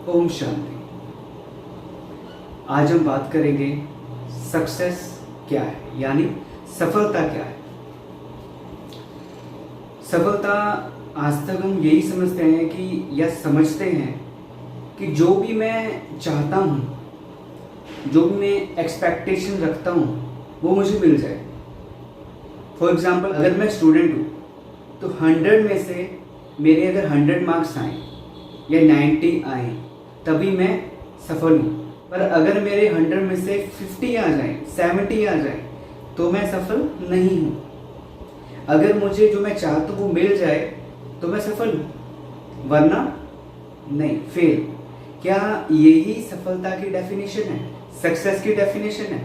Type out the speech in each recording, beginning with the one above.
ओम शांति। आज हम बात करेंगे सक्सेस क्या है, यानी सफलता क्या है। सफलता आज तक हम यही समझते हैं कि या समझते हैं कि जो भी मैं चाहता हूँ, जो भी मैं एक्सपेक्टेशन रखता हूँ वो मुझे मिल जाए। फॉर एग्जाम्पल, अगर मैं स्टूडेंट हूँ तो 100 में से मेरे अगर 100 मार्क्स आए या 90 आए तभी मैं सफल हूँ। पर अगर मेरे 100 में से 50 आ जाए, 70 आ जाए तो मैं सफल नहीं हूँ। अगर मुझे जो मैं चाहता हूँ वो मिल जाए तो मैं सफल हूँ, वरना नहीं, फेल। क्या यही सफलता की डेफिनेशन है, सक्सेस की डेफिनेशन है?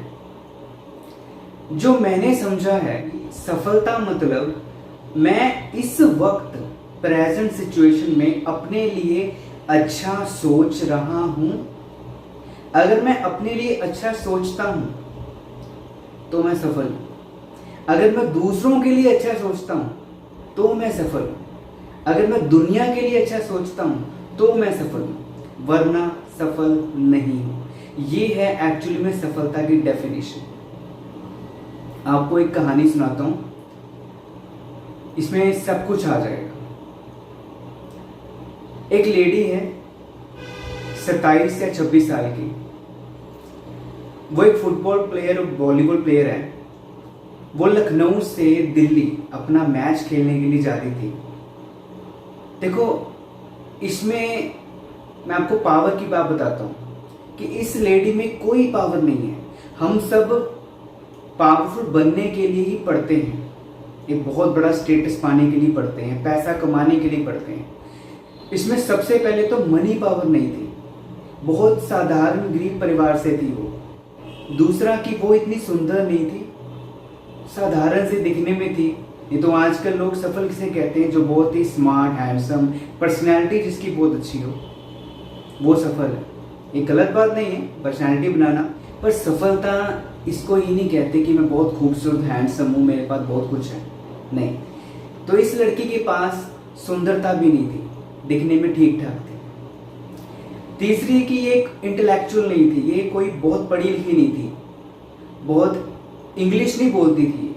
जो मैंने समझा है, सफलता मतलब मैं इस वक्त प्रेजेंट सिचुएशन में अपने लिए अच्छा सोच रहा हूं। अगर मैं अपने लिए अच्छा सोचता हूं तो मैं सफल हूं। अगर मैं दूसरों के लिए अच्छा सोचता हूं तो मैं सफल हूं। अगर मैं दुनिया के लिए अच्छा सोचता हूं तो मैं सफल हूं, वरना सफल नहीं हूं। ये है एक्चुअली में सफलता की डेफिनेशन। आपको एक कहानी सुनाता हूं, इसमें सब कुछ आ जाएगा। एक लेडी है 27 या 26 साल की। वो एक फुटबॉल प्लेयर और वॉलीबॉल प्लेयर है। वो लखनऊ से दिल्ली अपना मैच खेलने के लिए जा रही थी। देखो, इसमें मैं आपको पावर की बात बताता हूँ कि इस लेडी में कोई पावर नहीं है। हम सब पावरफुल बनने के लिए ही पढ़ते हैं, एक बहुत बड़ा स्टेटस पाने के लिए पढ़ते हैं, पैसा कमाने के लिए पढ़ते हैं। इसमें सबसे पहले तो मनी पावर नहीं थी, बहुत साधारण गरीब परिवार से थी वो। दूसरा कि वो इतनी सुंदर नहीं थी, साधारण से दिखने में थी। ये तो आजकल लोग सफल किसे कहते हैं? जो बहुत ही स्मार्ट, हैंडसम, पर्सनैलिटी जिसकी बहुत अच्छी हो वो सफल है। ये गलत बात नहीं है पर्सनैलिटी बनाना, पर सफलता इसको ये नहीं कहते कि मैं बहुत खूबसूरत, हैंडसम हूँ, मेरे पास बहुत कुछ है। नहीं। तो इस लड़की के पास सुंदरता भी नहीं थी, दिखने में ठीक ठाक थी। तीसरी कि ये एक इंटेलेक्चुअल नहीं थी, ये कोई बहुत पढ़ी लिखी नहीं थी, बहुत इंग्लिश नहीं बोलती थी,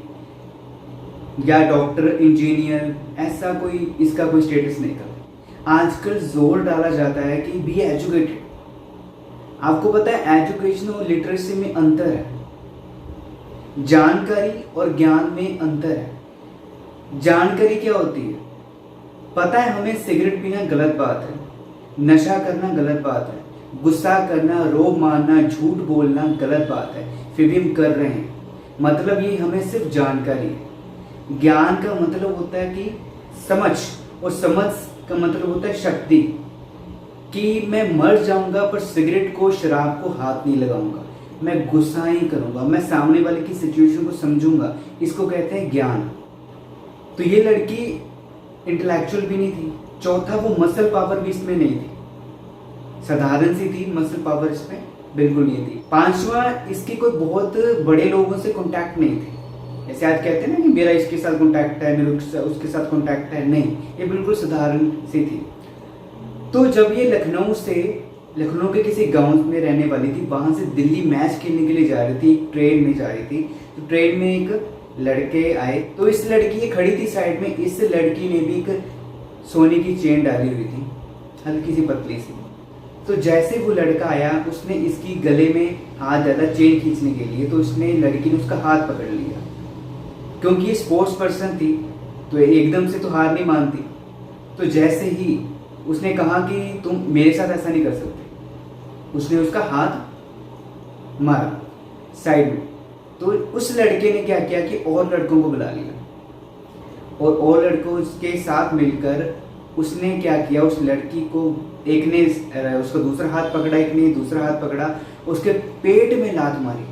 या डॉक्टर, इंजीनियर, ऐसा कोई इसका कोई स्टेटस नहीं था। आजकल जोर डाला जाता है कि बी एजुकेटेड। आपको पता है एजुकेशन और लिटरेसी में अंतर है, जानकारी और ज्ञान में अंतर है। जानकारी क्या होती है? पता है हमें सिगरेट पीना गलत बात है, नशा करना गलत बात है, गुस्सा करना, रोब मारना, झूठ बोलना गलत बात है, फिर भी हम कर रहे हैं। मतलब ये हमें सिर्फ जानकारी है। ज्ञान का मतलब होता है कि समझ, और समझ का मतलब होता है शक्ति, कि मैं मर जाऊंगा पर सिगरेट को, शराब को हाथ नहीं लगाऊंगा, मैं गुस्सा ही करूंगा, मैं सामने वाले की सिचुएशन को समझूंगा। इसको कहते हैं ज्ञान। तो ये लड़की इंटेलेक्चुअल भी नहीं थी। चौथा, वो मसल पावर भी इसमें नहीं थी, साधारण सी थी, मसल पावर इसमें बिल्कुल नहीं थी। पांचवा, इसकी कोई बहुत बड़े लोगों से कांटेक्ट नहीं थे। जैसे आज कहते हैं ना कि मेरा इसके साथ कांटेक्ट है, मेरा उसके साथ कांटेक्ट है, नहीं, ये बिल्कुल साधारण सी थी। तो जब ये लखनऊ के किसी गांव में रहने वाली थी, वहां से दिल्ली मैच खेलने के लिए जा रही थी, ट्रेन में जा रही थी। तो ट्रेन में एक लड़के आए, तो इस लड़की ये खड़ी थी साइड में। इस लड़की ने भी एक सोने की चेन डाली हुई थी, हल्की सी पतली सी। तो जैसे वो लड़का आया, उसने इसकी गले में हाथ डाला चेन खींचने के लिए, तो उसने, लड़की ने उसका हाथ पकड़ लिया। क्योंकि ये स्पोर्ट्स पर्सन थी तो एकदम से तो हार नहीं मानती। तो जैसे ही उसने कहा कि तुम मेरे साथ ऐसा नहीं कर सकते, उसने उसका हाथ मारा साइड में। तो उस लड़के ने क्या किया कि और लड़कों को बुला लिया, और लड़कों के साथ मिलकर उसने क्या किया, उस लड़की को, एक ने उसका दूसरा हाथ पकड़ा, एक ने दूसरा हाथ पकड़ा, उसके पेट में लात मारी।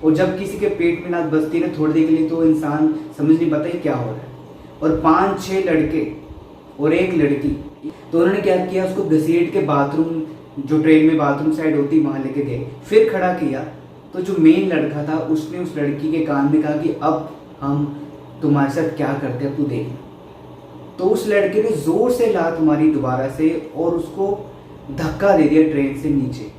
और जब किसी के पेट में लात बजती है ना थोड़ी देर के लिए, तो इंसान समझ नहीं पाता क्या हो रहा है। और 5-6 लड़के और एक लड़की, तो उन्होंने क्या किया, उसको घसीट के बाथरूम, जो ट्रेन में बाथरूम साइड होती वहां लेके गए, फिर खड़ा किया। तो जो मेन लड़का था उसने उस लड़की के कान में कहा कि अब हम तुम्हारे साथ क्या करते हैं, तू देख। तो उस लड़के ने जोर से लात मारी दोबारा से, और उसको धक्का दे दिया ट्रेन से नीचे।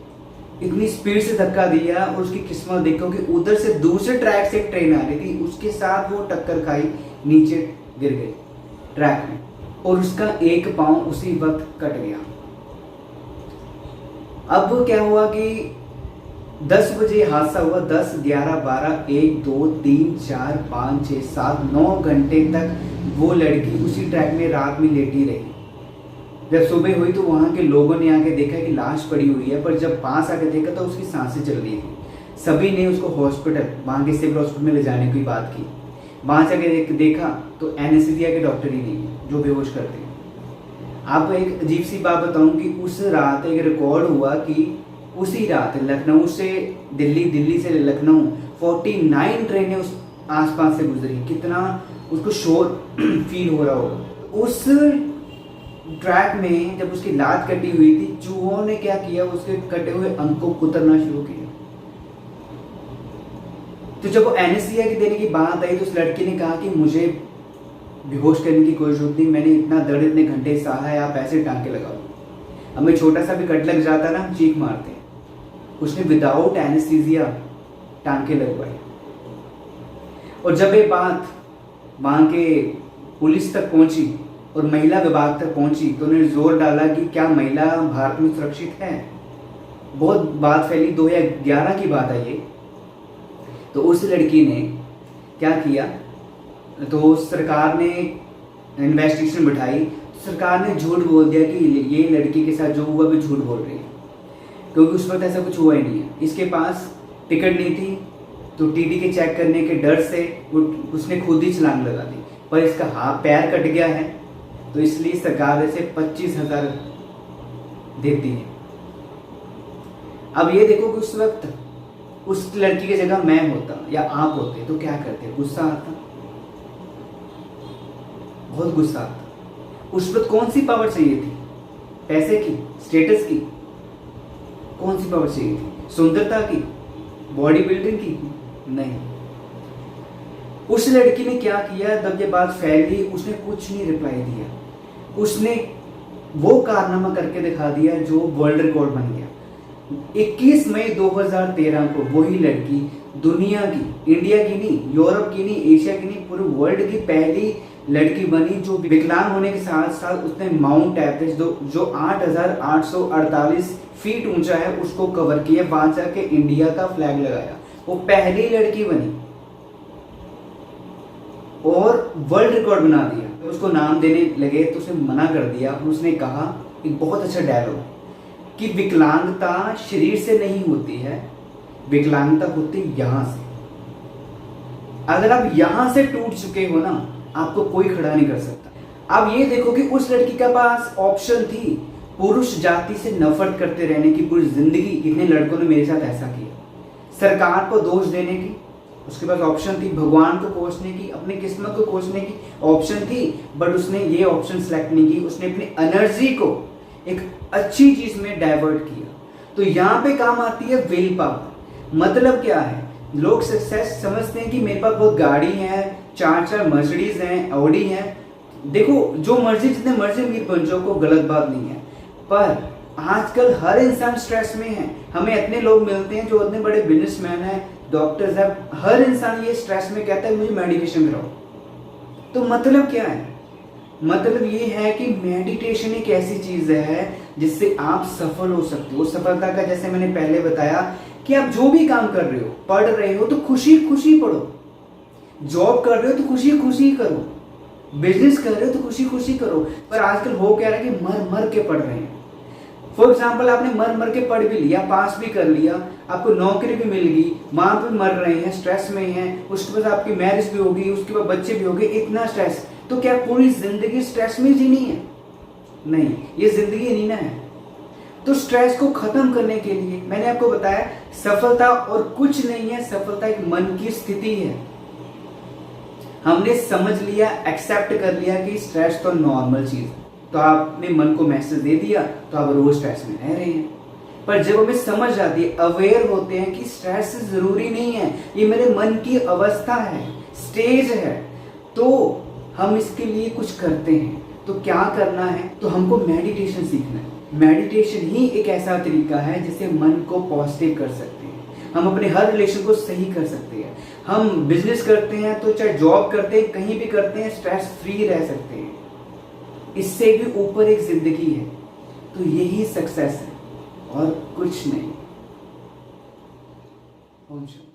इतनी स्पीड से धक्का दिया और उसकी किस्मत देखो कि उधर से दूसरे ट्रैक से एक ट्रेन आ रही थी, उसके साथ वो टक्कर खाई, नीचे गिर गई ट्रैक में और उसका एक पाँव उसी वक्त कट गया। अब क्या हुआ कि 10 बजे हादसा हुआ, 10, 11, 12, 1, 2, 3, 4, 5, 6, 7, 9 घंटे तक वो लड़की उसी ट्रैक में रात में लेटी रही। जब सुबह हुई तो वहाँ के लोगों ने आके देखा कि लाश पड़ी हुई है, पर जब पास आके देखा तो उसकी सांसें चल रही थी। सभी ने उसको हॉस्पिटल, वहाँ के सिविल हॉस्पिटल में ले जाने की बात की। वहाँ से आके देखा तो एनेस्थीसिया के डॉक्टर ही नहीं है जो बेहोश करते हैं। आपको एक अजीब सी बात बताऊं कि उस रात एक रिकॉर्ड हुआ कि उसी रात लखनऊ से दिल्ली, दिल्ली से लखनऊ 49 ट्रेनें उस आसपास से गुजरी। कितना उसको शोर फील हो रहा होगा। उस ट्रैक में जब उसकी लात कटी हुई थी, चूहों ने क्या किया, उसके कटे हुए अंग को कुतरना शुरू किया। तो जब वो एनेस्थीसिया की देने की बात आई तो उस लड़की ने कहा कि मुझे बेहोश करने की कोई जरूरत नहीं, मैंने इतना दर्द इतने घंटे सहा है, आप ऐसे टांके लगाओ। हमें छोटा सा भी कट लग जाता ना, हम चीख मारते हैं। उसने विदाउट एनेस्थीसिया टांके लगवाए। और जब ये बात वहाँ के पुलिस तक पहुंची और महिला विभाग तक पहुंची तो उन्होंने जोर डाला कि क्या महिला भारत में सुरक्षित है। बहुत बात फैली, 2011 की बात है ये। तो उस लड़की ने क्या किया, तो सरकार ने इन्वेस्टिगेशन बिठाई। सरकार ने झूठ बोल दिया कि ये लड़की के साथ जो हुआ भी झूठ बोल रही है, क्योंकि उस वक्त ऐसा कुछ हुआ ही नहीं है। इसके पास टिकट नहीं थी तो टीटी के चेक करने के डर से उसने खुद ही छलांग लगा दी, पर इसका हाथ पैर कट गया है तो इसलिए सरकार इसे 25,000 देती है। अब ये देखो कि उस वक्त उस लड़की की जगह मैं होता या आप होते तो क्या करते, गुस्सा आता, बहुत गुस्सा आता। उस वक्त कौन सी पावर चाहिए थी, पैसे की, स्टेटस की, कौन सी पावर चाहिए थी, सुंदरता की, बॉडी बिल्डिंग की? नहीं। उस लड़की ने क्या किया, जब ये बात फैली उसने कुछ नहीं रिप्लाई दिया। उसने वो कारनामा करके दिखा दिया जो वर्ल्ड रिकॉर्ड बन गया। 21 मई 2013 को वही लड़की दुनिया की, इंडिया की नहीं, यूरोप की नहीं, एशिया की नहीं, पूरे वर्ल्ड की पहली लड़की बनी जो विकलांग होने के साथ साथ उसने माउंट एवरेस्ट जो 8,848 फीट ऊंचा है उसको कवर किया, वहां जाके इंडिया का फ्लैग लगाया। वो पहली लड़की बनी और वर्ल्ड रिकॉर्ड बना दिया। उसको नाम देने लगे तो उसने मना कर दिया। उसने कहा एक बहुत अच्छा डायलॉग कि विकलांगता शरीर से नहीं होती है, विकलांगता होती यहां से। अगर आप यहां से टूट चुके हो ना, आपको कोई खड़ा नहीं कर सकता। अब ये देखो कि उस लड़की के पास ऑप्शन थी पुरुष जाति से नफरत करते रहने की पूरी जिंदगी। कितने लड़कों ने मेरे साथ ऐसा किया, सरकार को दोष देने की उसके पास ऑप्शन थी, भगवान को कोसने की, अपनी किस्मत को कोसने की ऑप्शन थी, बट उसने ये ऑप्शन सेलेक्ट नहीं की। उसने अपनी एनर्जी को एक अच्छी चीज में डाइवर्ट किया। तो यहाँ पे काम आती है विल पावर। मतलब क्या है, लोग सक्सेस समझते हैं कि मेरे पास बहुत गाड़ी है, 4 मर्सिडीज हैं, ऑडी हैं। देखो जो मर्जी, जितने मर्जी अमीर बन जाओ, को गलत बात नहीं है, पर आजकल हर इंसान स्ट्रेस में है। हमें इतने लोग मिलते हैं जो इतने बड़े बिजनेसमैन हैं, डॉक्टर्स हैं, हर इंसान ये स्ट्रेस में कहता है मुझे मेडिटेशन कराओ। तो मतलब क्या है, मतलब ये है कि मेडिटेशन एक ऐसी चीज है जिससे आप सफल हो सकते हो। सफलता का जैसे मैंने पहले बताया कि आप जो भी काम कर रहे हो, पढ़ रहे हो तो खुशी खुशी पढ़ो, जॉब कर रहे हो तो खुशी खुशी करो, बिजनेस कर रहे हो तो खुशी खुशी करो। पर आजकल हो क्या रहा है कि मर मर के पढ़ रहे हैं। फॉर एग्जाम्पल, आपने मर मर के पढ़ भी लिया, पास भी कर लिया, आपको नौकरी भी मिल गई, वहां पे मर रहे हैं, स्ट्रेस में हैं, उसके बाद आपकी मैरिज भी होगी, उसके बाद बच्चे भी हो गए, इतना स्ट्रेस। तो क्या पूरी जिंदगी स्ट्रेस में जीनी है? नहीं, ये जिंदगी जीना है। तो स्ट्रेस को खत्म करने के लिए मैंने आपको बताया सफलता और कुछ नहीं है, सफलता एक मन की स्थिति है। हमने समझ लिया, एक्सेप्ट कर लिया कि स्ट्रेस तो नॉर्मल चीज है, तो आपने मन को मैसेज दे दिया तो आप रोज स्ट्रेस में रह रहे हैं। पर जब हमें समझ आती है, अवेयर होते हैं कि स्ट्रेस जरूरी नहीं है, ये मेरे मन की अवस्था है, स्टेज है, तो हम इसके लिए कुछ करते हैं। तो क्या करना है, तो हमको मेडिटेशन सीखना है। मेडिटेशन ही एक ऐसा तरीका है जिससे मन को पॉजिटिव कर सकते हैं। हम अपने हर रिलेशन को सही कर सकते हैं। हम बिजनेस करते हैं तो चाहे जॉब करते हैं, कहीं भी करते हैं, स्ट्रेस फ्री रह सकते हैं। इससे भी ऊपर एक जिंदगी है, तो यही सक्सेस है और कुछ नहीं। ओम शांति।